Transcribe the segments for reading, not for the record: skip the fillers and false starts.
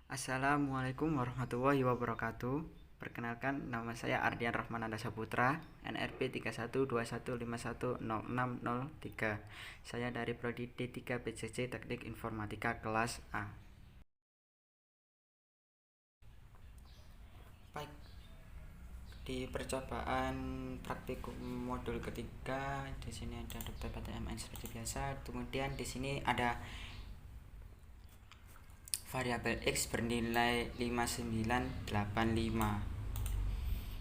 Assalamualaikum warahmatullahi wabarakatuh. Perkenalkan, nama saya Ardian Rahmananda Saputra, NRP 3121510603. Saya dari Prodi D3 PCC Teknik Informatika kelas A. Baik, di percobaan praktikum modul ketiga, di sini ada daftar PTMN seperti biasa. Kemudian di sini ada variabel X bernilai 5985.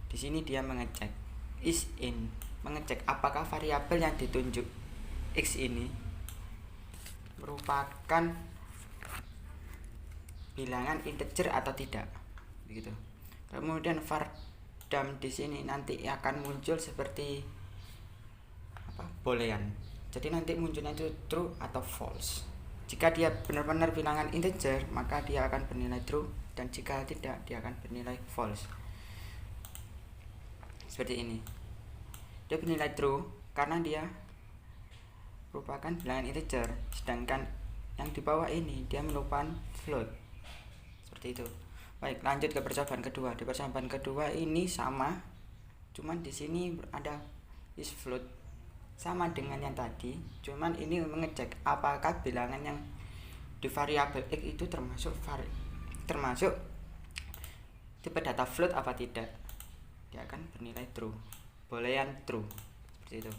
Di sini dia mengecek is in, mengecek apakah variabel yang ditunjuk X ini merupakan bilangan integer atau tidak, begitu. Kemudian vardam di sini nanti akan muncul seperti boolean. Jadi nanti munculnya itu true atau false. Jika dia benar-benar bilangan integer, maka dia akan bernilai true, dan jika tidak, dia akan bernilai false. Seperti ini. Dia bernilai true karena dia merupakan bilangan integer, sedangkan yang di bawah ini dia merupakan float. Seperti itu. Baik, lanjut ke percobaan kedua. Di percobaan kedua ini sama, cuman di sini ada is float, sama dengan yang tadi, cuman ini mengecek apakah bilangan yang di variabel X itu termasuk tipe data float apa tidak. Dia akan bernilai true, boolean true, seperti itu.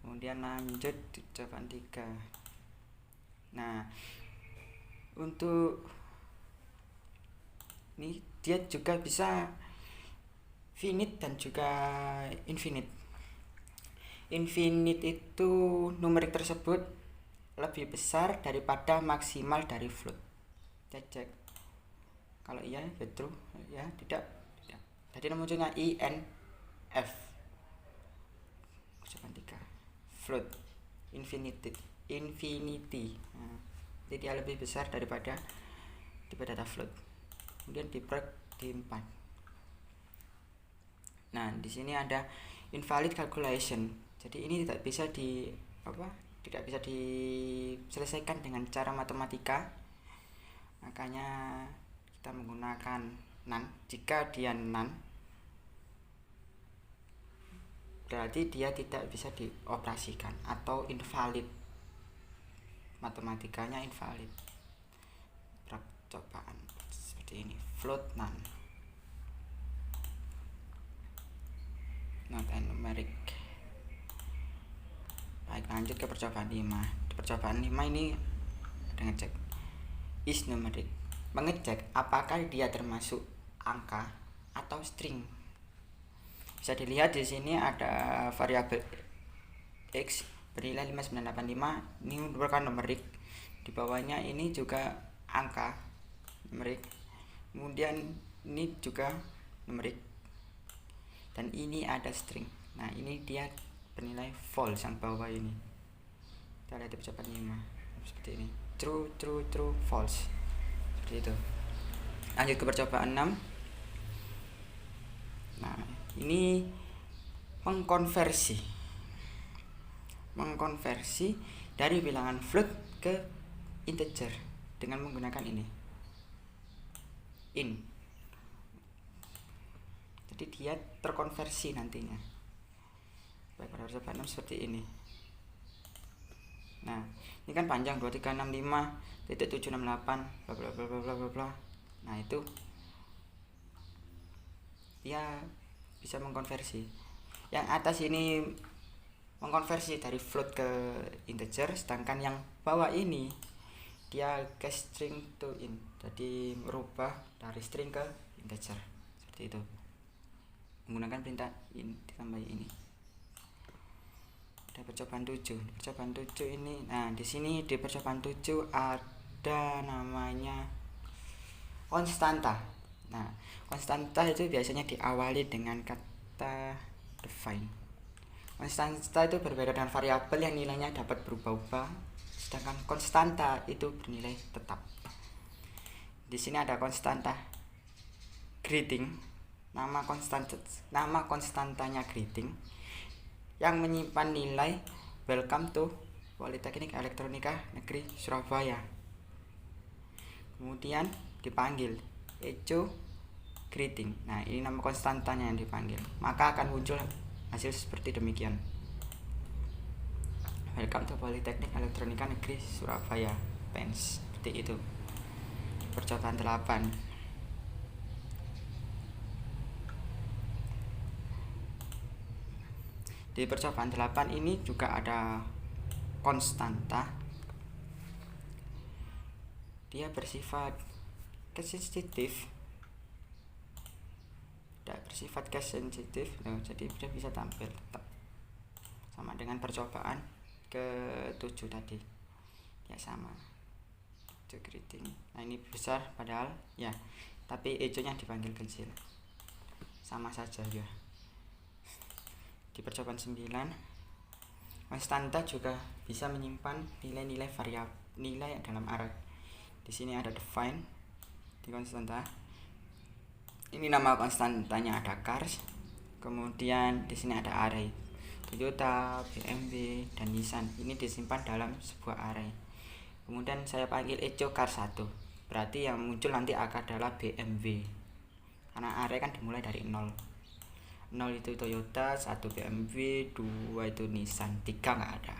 Kemudian lanjut di cobaan 3. Nah, untuk ini dia juga bisa finite dan juga infinite. Infinite itu numerik tersebut lebih besar daripada maksimal dari float. Kita cek. Kalau iya ya true, ya tidak. Jadi munculnya INF. Coba 3. Float infinity. Nah, jadi dia lebih besar daripada tipe data float. Kemudian di break di 4. Nah, di sini ada invalid calculation. Jadi ini tidak bisa diselesaikan dengan cara matematika. Makanya kita menggunakan none. Jika dia none, berarti dia tidak bisa dioperasikan atau invalid. Matematikanya invalid. Percobaan seperti ini, float none. Not numeric. Baik, lanjut ke percobaan 5. Di percobaan 5 ini ada ngecek is numeric, mengecek apakah dia termasuk angka atau string. Bisa dilihat di sini ada variabel X bernilai 5985, ini merupakan numerik. Di bawahnya ini juga angka numerik. Kemudian ini juga numerik. Dan ini ada string. Nah, ini dia bernilai false yang bawah ini. Kita lihat di percobaan 5 seperti ini, true, true, true, false, seperti itu. Lanjut ke percobaan 6. Nah, ini mengkonversi dari bilangan float ke integer dengan menggunakan ini in. Jadi dia terkonversi nantinya. Baik, pada percobaan 6 seperti ini. Nah, ini kan panjang 2365.768 bla bla bla bla bla bla. Nah, itu dia bisa mengkonversi. Yang atas ini mengkonversi dari float ke integer, sedangkan yang bawah ini dia ke string to int. Jadi merubah dari string ke integer. Seperti itu. Menggunakan perintah int ditambah ini. Ada percobaan 7. Percobaan 7 ini, nah di sini di percobaan 7 ada namanya konstanta. Nah, konstanta itu biasanya diawali dengan kata define. Konstanta itu berbeda dengan variabel yang nilainya dapat berubah-ubah, sedangkan konstanta itu bernilai tetap. Di sini ada konstanta greeting, nama konstantanya greeting, yang menyimpan nilai welcome to Politeknik Elektronika Negeri Surabaya. Kemudian dipanggil echo greeting. Nah, ini nama konstantanya yang dipanggil, maka akan muncul hasil seperti demikian. Welcome to Politeknik Elektronika Negeri Surabaya, PENS. Seperti itu. Percobaan 8. Di percobaan 8 ini juga ada konstanta. Dia bersifat sensitif. Tidak bersifat sensitif, jadi dia bisa tampil tetap sama dengan percobaan ke-7 tadi. Ya sama. Itu greeting. Nah, ini besar padahal ya, tapi echo-nya dipanggil kecil. Sama saja ya. Di percobaan 9, konstanta juga bisa menyimpan nilai-nilai variabel, nilai dalam array. Di sini ada define di konstanta. Ini nama konstantanya ada cars. Kemudian di sini ada array. Toyota, BMW, dan Nissan. Ini disimpan dalam sebuah array. Kemudian saya panggil echo cars 1. Berarti yang muncul nanti adalah BMW. Karena array kan dimulai dari 0. 0 itu Toyota, 1 BMW, 2 itu Nissan, 3 nggak ada.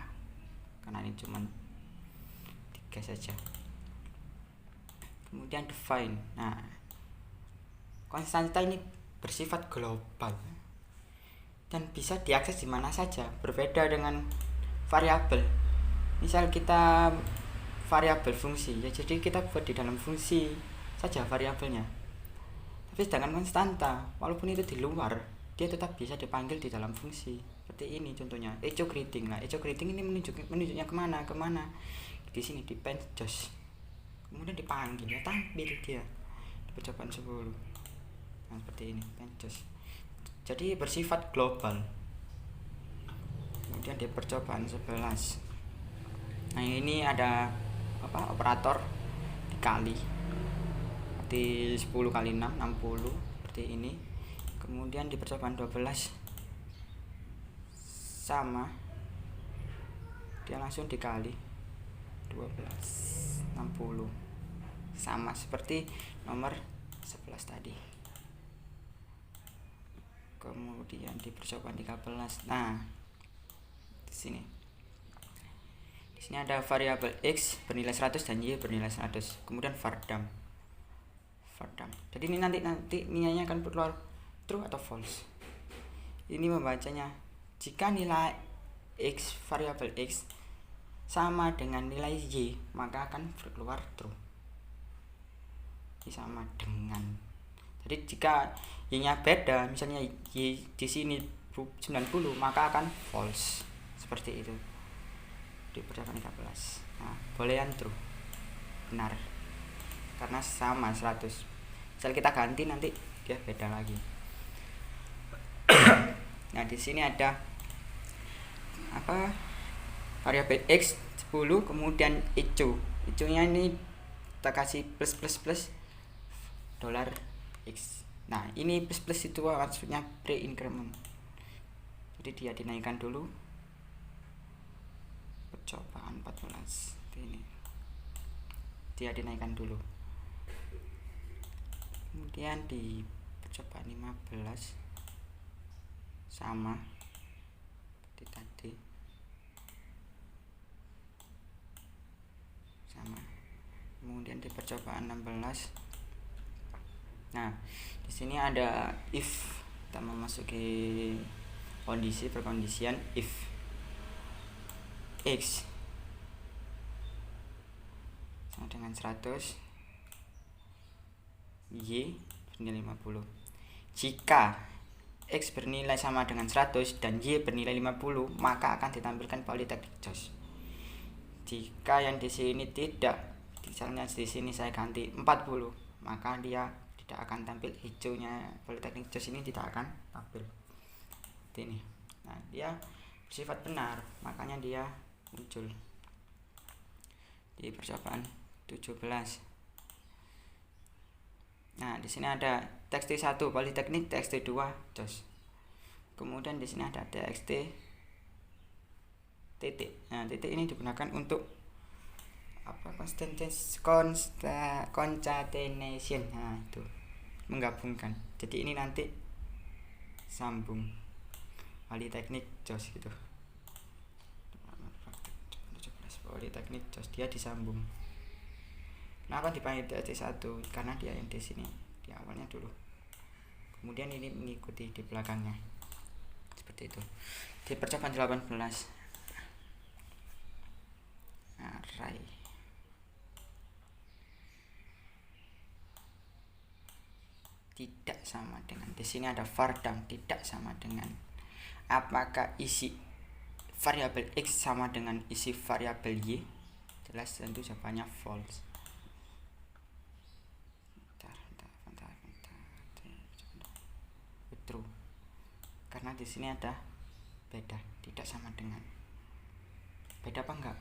Karena ini cuma 3 saja. Kemudian define. Nah, konstanta ini bersifat global dan bisa diakses di mana saja, berbeda dengan variabel. Misal kita variabel fungsi, ya jadi kita buat di dalam fungsi saja variabelnya. Tapi sedangkan konstanta, walaupun itu di luar, dia tetap bisa dipanggil di dalam fungsi. Seperti ini contohnya, echo greeting. Nah, echo greeting ini menunjuknya kemana? Di sini di PENS. Kemudian dipanggil, ya tampil dia di percobaan 10. Nah, seperti ini PENS. Jadi bersifat global. Kemudian di percobaan 11. Nah, ini ada operator dikali. Berarti 10 kali 6, 60 seperti ini. Kemudian di percobaan 12 sama, dia langsung dikali 12, 60 sama seperti nomor 11 tadi. Kemudian di percobaan 13. Nah, di sini ada variabel x bernilai 100 dan y bernilai 100. Kemudian vardam. Jadi ini nanti nilainya akan keluar true atau false. Ini membacanya jika nilai x, variabel x sama dengan nilai y, maka akan keluar true. Ini sama dengan. Jadi jika y-nya beda, misalnya y di sini 90, maka akan false. Seperti itu. Di percobaan 13. Nah, boolean true. Benar. Karena sama 100. Misal kita ganti nanti dia beda lagi. Nah, di sini ada variabel x 10, kemudian echo. Echo-nya ini kita kasih plus $x. Nah, ini plus itu maksudnya pre-increment. Jadi dia dinaikkan dulu. Percobaan 14 ini. Dia dinaikkan dulu. Kemudian di percobaan 15 sama seperti tadi. Sama. Kemudian di percobaan 16. Nah, di sini ada if, kita memasuki kondisi perkondisian if x sama dengan 100, y bernilai 50. Jika x bernilai sama dengan 100 dan y bernilai 50, maka akan ditampilkan Polytechnic Jos. Jika yang di sini tidak, misalnya di sini saya ganti 40, maka dia tidak akan tampil, hijaunya Polytechnic Jos ini tidak akan tampil. Seperti ini. Nah, dia bersifat benar, makanya dia muncul di percobaan 17. Nah, di sini ada TXT1 Politeknik, TXT2 Jos. Kemudian di sini ada TXT titik. Nah, titik ini digunakan untuk apa concatenation. Nah itu menggabungkan, jadi ini nanti sambung Politeknik Jos gitu. Politeknik Jos dia disambung. Kenapa dipanggil DC1? Karena dia yang di sini di awalnya dulu, kemudian ini mengikuti di belakangnya seperti itu. Di percobaan 18 array tidak sama dengan, di sini ada var dan tidak sama dengan. Apakah isi variabel x sama dengan isi variabel y? Jelas tentu jawabannya false. True, karena di sini ada beda, tidak sama dengan. Beda apa enggak?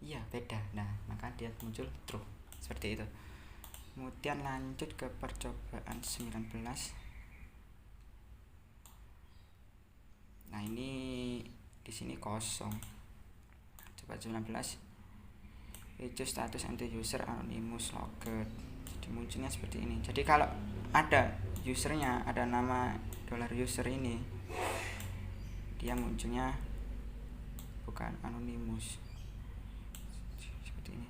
Iya beda. Nah maka dia muncul true seperti itu. Kemudian lanjut ke percobaan 19. Nah ini di sini kosong. Coba 19. Itu status anti user anonymous logged. Jadi munculnya seperti ini. Jadi kalau ada usernya, ada nama $user ini, dia munculnya bukan anonymous seperti ini.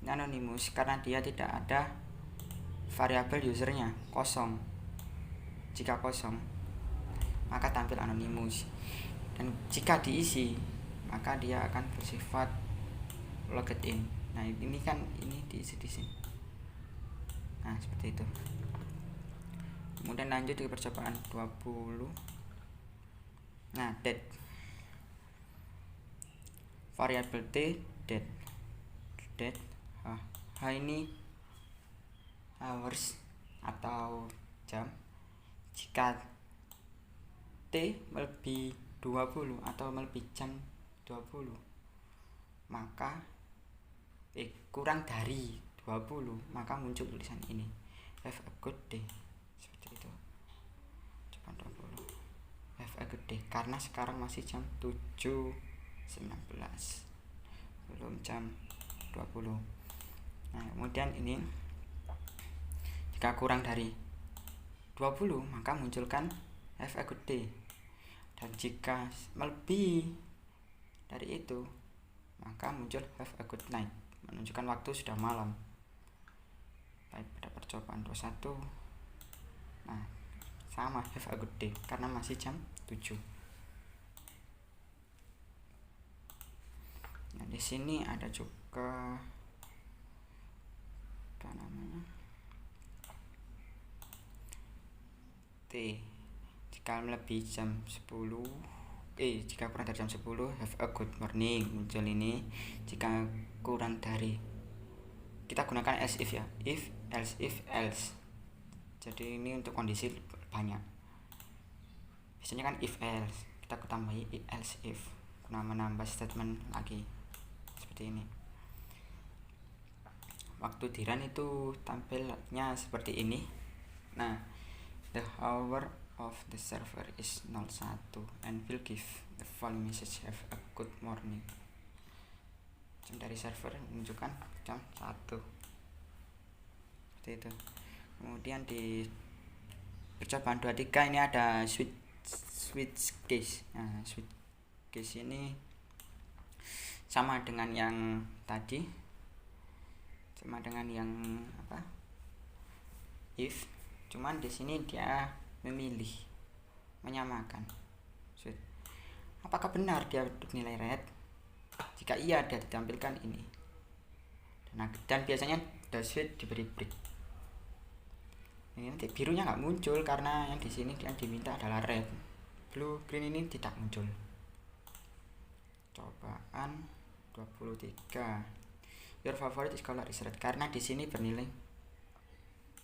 Ini anonymous karena dia tidak ada variabel usernya, kosong. Jika kosong maka tampil anonymous, dan jika diisi maka dia akan bersifat logged in. Nah ini kan ini diisi di sini. Nah seperti itu. Kemudian lanjut ke percobaan 20. Nah date, variabel t date h ini hours atau jam. Jika t melebihi 20 atau melebihi jam 20 maka kurang dari 20 maka muncul tulisan ini, have a good day, seperti itu. Coba 20 have a good day, karena sekarang masih jam 7.19 belum jam 20. Nah kemudian ini jika kurang dari 20 maka munculkan have a good day, dan jika melebihi dari itu maka muncul have a good night, menunjukkan waktu sudah malam. Baik, pada percobaan 21 nah sama, have a good day karena masih jam 7. Nah di sini ada juga apa namanya t, jika melebihi jam 10 jika kurang dari jam 10 have a good morning, muncul ini. Jika kurang dari, kita gunakan else if ya, if else. Jadi ini untuk kondisi banyak, biasanya kan if else, kita tambahi else if, guna menambah statement lagi seperti ini. Waktu di run itu tampilnya seperti ini. Nah the hour of the server is 01 and will give the following message, have a good morning. Jam dari server menunjukkan jam 1 seperti itu. Kemudian di percobaan 23 ini ada switch case. Nah switch case ini sama dengan yang tadi, sama dengan yang apa if, cuman di sini dia memilih menyamakan. Apakah benar dia nilai red? Jika iya dia ditampilkan ini, dan biasanya the switch diberi break. Ini nanti birunya nggak muncul karena yang di sini yang diminta adalah red. Blue green ini tidak muncul. Cobaan 23, your favorite is color is red, karena di sini bernilai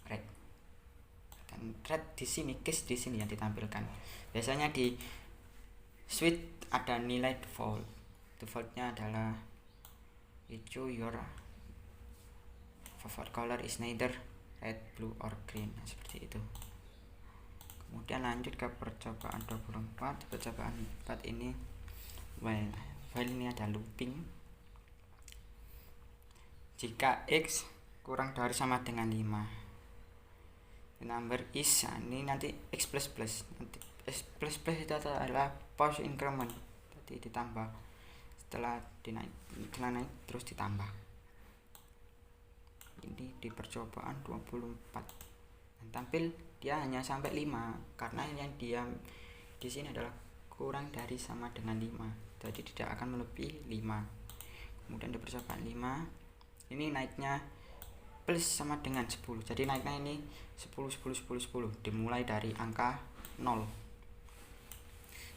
red. Dan red di sini, case di sini yang ditampilkan. Biasanya di switch ada nilai default. Defaultnya adalah hijau, your favorite color is neither red, blue, or green. Nah, seperti itu. Kemudian lanjut ke percobaan 24. Percobaan 4 ini well, file ini ada looping. Jika X kurang dari sama dengan 5, the number is, ini nanti X plus plus, nanti X plus plus itu adalah post increment, jadi ditambah setelah naik terus ditambah. Ini di percobaan 24 dan tampil dia hanya sampai 5 karena yang dia di sini adalah kurang dari sama dengan 5, jadi tidak akan melebihi 5. Kemudian di percobaan 5 ini naiknya plus sama dengan 10, jadi naiknya ini 10 dimulai dari angka 0.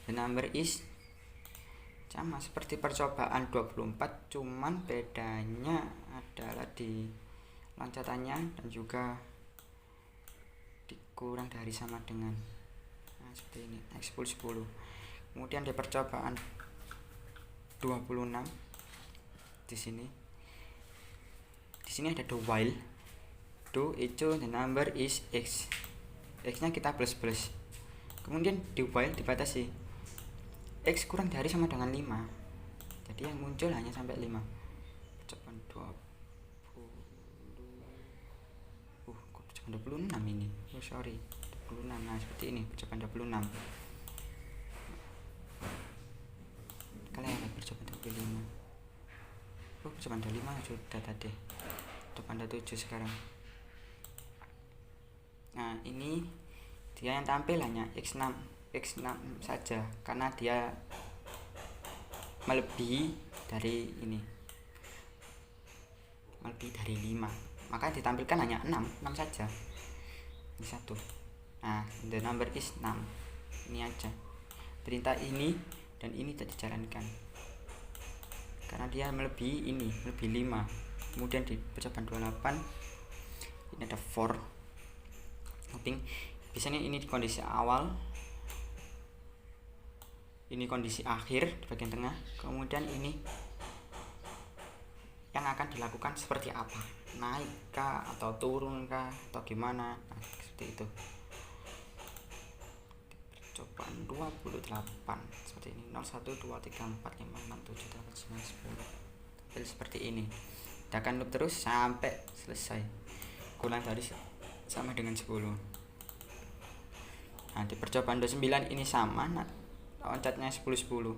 The number is sama seperti percobaan 24, cuman bedanya adalah di loncatannya dan juga dikurang dari sama dengan, nah seperti ini, X 10. Kemudian di percobaan 26 di sini ada do while, do itu the number is X, X nya kita plus, kemudian di while dibatasi X kurang dari sama dengan 5, jadi yang muncul hanya sampai 5. Percobaan 26 ini, sorry 26, nah seperti ini percobaan 26. Kalian ada percobaan 25, percobaan 25 sudah tadi, percobaan 27 sekarang. Nah ini dia yang tampil hanya X6 saja karena dia melebihi dari ini, melebihi dari 5, maka ditampilkan hanya 6 saja, ini 1. Nah the number is 6, ini aja perintah ini dan ini tidak dijalankan karena dia melebihi ini, melebihi 5. Kemudian di percobaan 28 ini ada for looping, biasanya ini di kondisi awal, ini kondisi akhir di bagian tengah, kemudian ini yang akan dilakukan seperti apa, naik kah atau turun kah atau gimana, nah, seperti itu. Percobaan 28 seperti ini, 01 2 3 4 5 6 7 8 9 10, tampil seperti ini. Kita akan loop terus sampai selesai, kurang dari sama dengan 10. Nah di percobaan 29 ini sama, loncatnya 10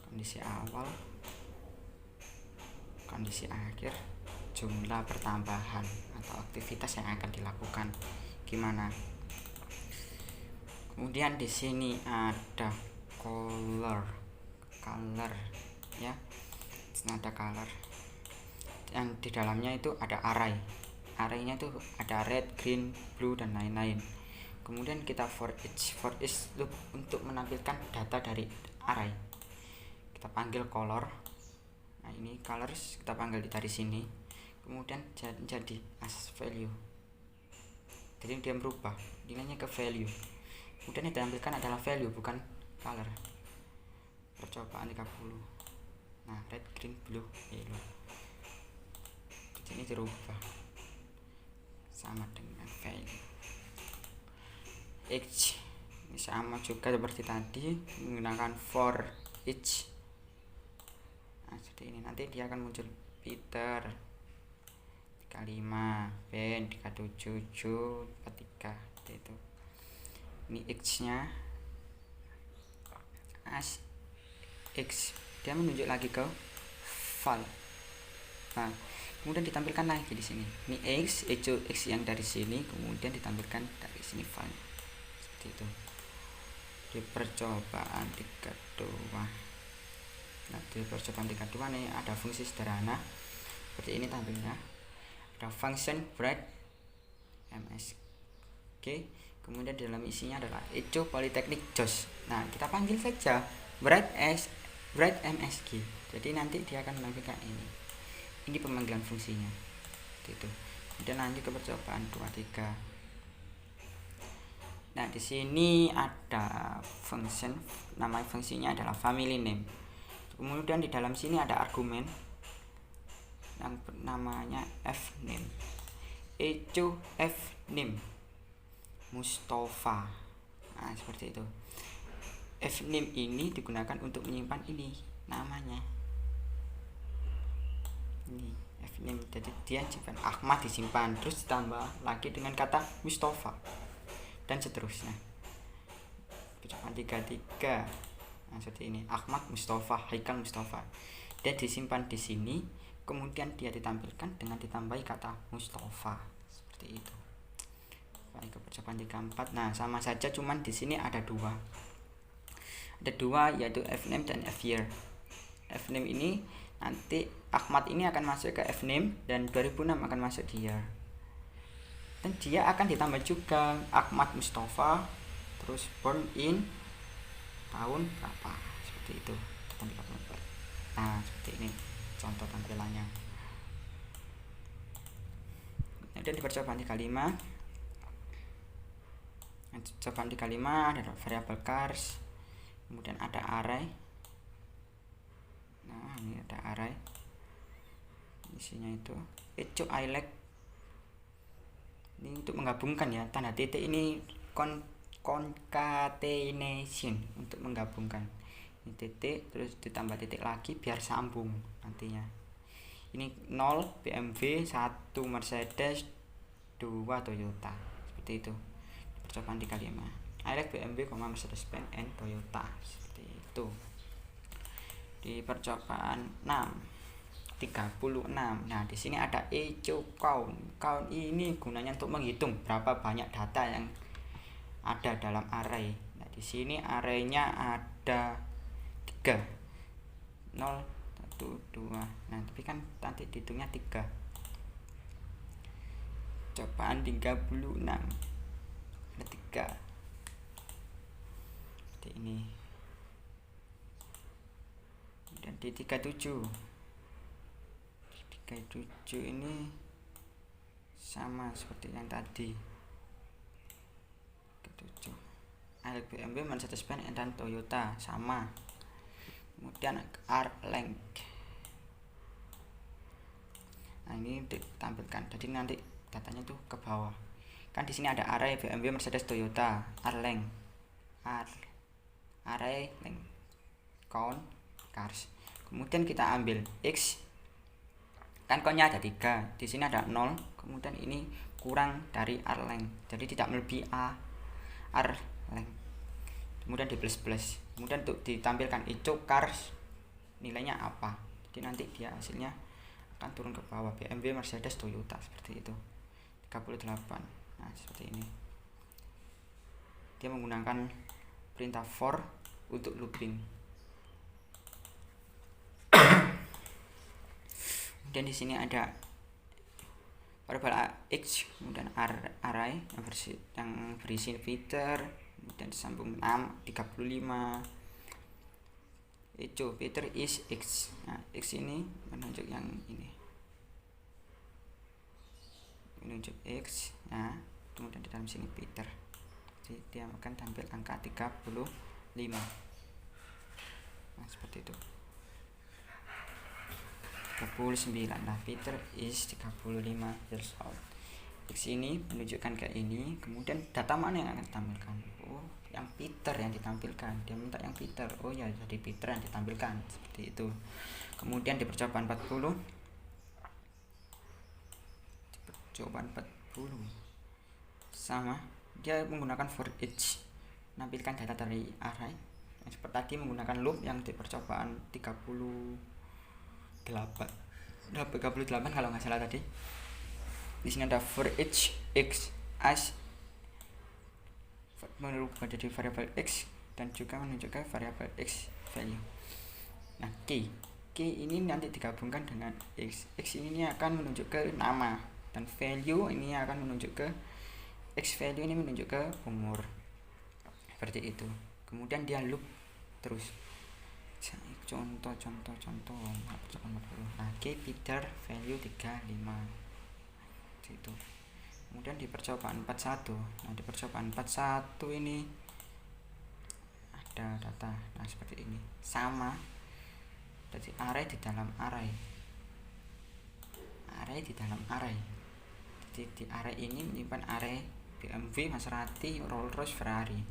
kondisi awal, kondisi akhir, jumlah pertambahan atau aktivitas yang akan dilakukan gimana. Kemudian di sini ada color ya, ada color yang di dalamnya itu ada arraynya itu ada red, green, blue dan lain-lain. Kemudian kita for each loop untuk menampilkan data dari array, kita panggil color. Nah ini colors kita panggil dari sini, kemudian jadi as value, jadi dia berubah nilainya ke value. Kemudian yang ditampilkan adalah value bukan color. Percobaan 30, nah red, green, blue, yellow, ini dirubah sama dengan value. X ini sama juga seperti tadi, menggunakan for each. Nah seperti ini, nanti dia akan muncul Peter 35, Ben 37, 43, seperti itu. Ini X nya as X, dia menunjuk lagi ke file. Nah kemudian ditampilkan lagi di sini, ini X yang dari sini, kemudian ditampilkan dari sini file, seperti itu. Di percobaan 32, nah di percobaan 32 nih ada fungsi sederhana seperti ini tampilnya, ada function bread msg, kemudian di dalam isinya adalah echo polytechnic jos. Nah kita panggil saja bread msg, jadi nanti dia akan menampilkan ini pemanggilan fungsinya, seperti itu. Kemudian lanjut ke percobaan 23. Nah di sini ada function, nama fungsinya adalah family name. Kemudian di dalam sini ada argumen yang namanya fname, echo fname Mustafa. Nah seperti itu. fname ini digunakan untuk menyimpan ini namanya ini fname, jadi dia simpan Ahmad disimpan terus ditambah lagi dengan kata Mustafa dan seterusnya. Percobaan 33 nah seperti ini, Ahmad Mustafa, Haikal Mustafa, dia disimpan di sini kemudian dia ditampilkan dengan ditambahi kata Mustafa seperti itu. Baik, ke percobaan 34 nah sama saja cuman di sini ada dua yaitu fname dan fyear. Fname ini nanti Ahmad ini akan masuk ke fname dan 2006 akan masuk di year, dan dia akan ditambah juga Ahmad Mustafa terus born in tahun berapa seperti itu. Nah seperti ini contoh tampilannya. Kemudian di percobaan 35 ada variabel cars, kemudian ada array. Nah ini ada array, isinya itu echo I like, ini untuk menggabungkan ya, tanda titik ini concatenation untuk menggabungkan ini titik terus ditambah titik lagi biar sambung nantinya. Ini 0 BMW, 1 Mercedes, 2 Toyota seperti itu. Percobaan 35 I like BMW, Mercedes-Benz and Toyota seperti itu. Di percobaan 36 nah di sini ada echo count. Count ini gunanya untuk menghitung berapa banyak data yang ada dalam array. Nah di sini arraynya ada 3 0 1 2 nah tapi kan nanti dihitungnya 3. Cobaan 36 ada 3 seperti ini. Dan di 37 ini sama seperti yang tadi. 37 ada BMW, Mercedes-Benz dan Toyota sama. Kemudian R-Length nah ini ditampilkan, jadi nanti datanya tuh ke bawah kan. Di sini ada array BMW, Mercedes, Toyota, R-Length, array length count cars. Kemudian kita ambil X kan countnya ada 3, di sini ada 0, kemudian ini kurang dari R-Length jadi tidak melebihi R-Length, kemudian di plus, kemudian untuk ditampilkan echo cars nilainya apa, jadi nanti dia hasilnya akan turun ke bawah BMW, Mercedes, Toyota seperti itu. 38 nah seperti ini, dia menggunakan perintah for untuk looping. Dan di sini ada variabel x, kemudian array yang berisi filter, kemudian disambung 6 35 echo filter is x. Nah x ini menunjuk yang ini, menunjuk x. Nah kemudian di dalam sini filter, jadi dia akan tampil angka 35. Nah seperti itu 39. Nah filter is 35 years old. X ini menunjukkan ke ini, kemudian data mana yang akan ditampilkan? Oh yang Peter yang ditampilkan, dia minta yang Peter, oh ya jadi Peter yang ditampilkan seperti itu. Kemudian di percobaan 40 sama, dia menggunakan for each, menampilkan data dari array yang seperti tadi menggunakan loop yang di percobaan 38 kalau nggak salah tadi. Di sini ada for each x as merubah jadi variabel x dan juga menunjukkan variabel x value. Nah key ini nanti digabungkan dengan x ini akan menunjuk ke nama, dan value ini akan menunjuk ke x value ini menunjuk ke umur seperti itu. Kemudian dia loop terus. Contoh nah key Peter value 35 itu. Kemudian di percobaan 41 nah di percobaan 41 ini ada data nah seperti ini sama, jadi array di dalam array di dalam array. Jadi di array ini menyimpan array BMW, Maserati, Rolls Royce, Ferrari.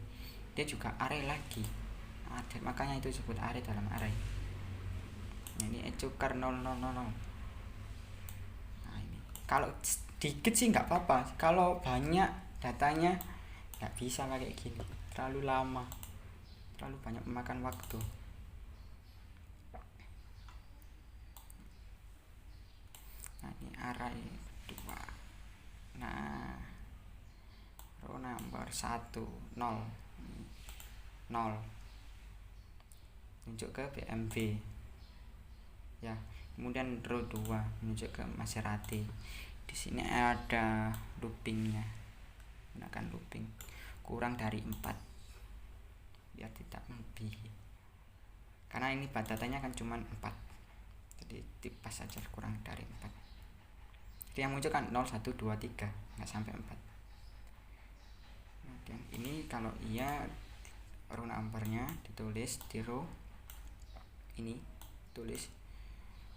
Dia juga array lagi. Ada, makanya itu disebut array dalam array. Nah, ini ecukar 0000. Nah, ini kalau sedikit sih nggak apa-apa, kalau banyak datanya nggak bisa kayak gini, terlalu lama, terlalu banyak memakan waktu. Nah, ini array 2. Nah, row number 1 0 0 menunjuk ke BMW ya. Kemudian row 2 menunjuk ke Maserati. Di sini ada loopingnya, gunakan looping kurang dari 4 biar tidak melebihi, karena ini batatannya kan cuma 4, jadi tipas saja kurang dari 4. Jadi yang muncul kan 0 1 2 3, nggak sampai 4. Kemudian ini kalau iya row numbernya ditulis di row ini, tulis,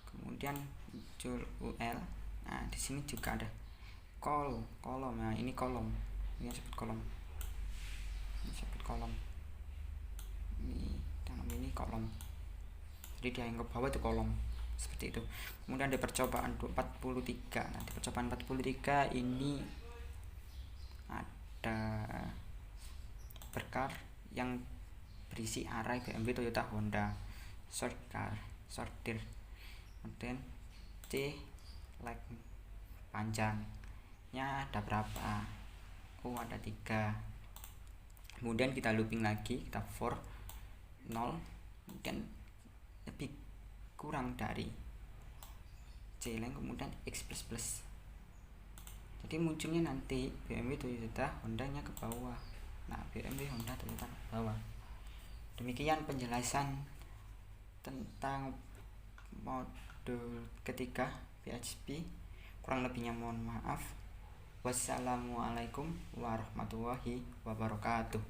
kemudian muncul UL. Nah, di sini juga ada kolom. Nah, ini kolom, ini disebut kolom, ini dalam ini kolom, jadi dia yang ke bawah itu kolom, seperti itu. Kemudian ada percobaan 43. Nah, di percobaan 43 ini ada berkar yang berisi array BMW, Toyota, Honda, sortir, kemudian C like panjangnya ada berapa, ada 3. Kemudian kita looping lagi, kita for 0 dan lebih kurang dari C lain, kemudian X++. Jadi munculnya nanti BMW, Toyota, Honda nya ke bawah. Nah, BMW, Honda, Toyota ke bawah. Demikian penjelasan tentang modul ketiga PHP. Kurang lebihnya mohon maaf. Wassalamualaikum warahmatullahi wabarakatuh.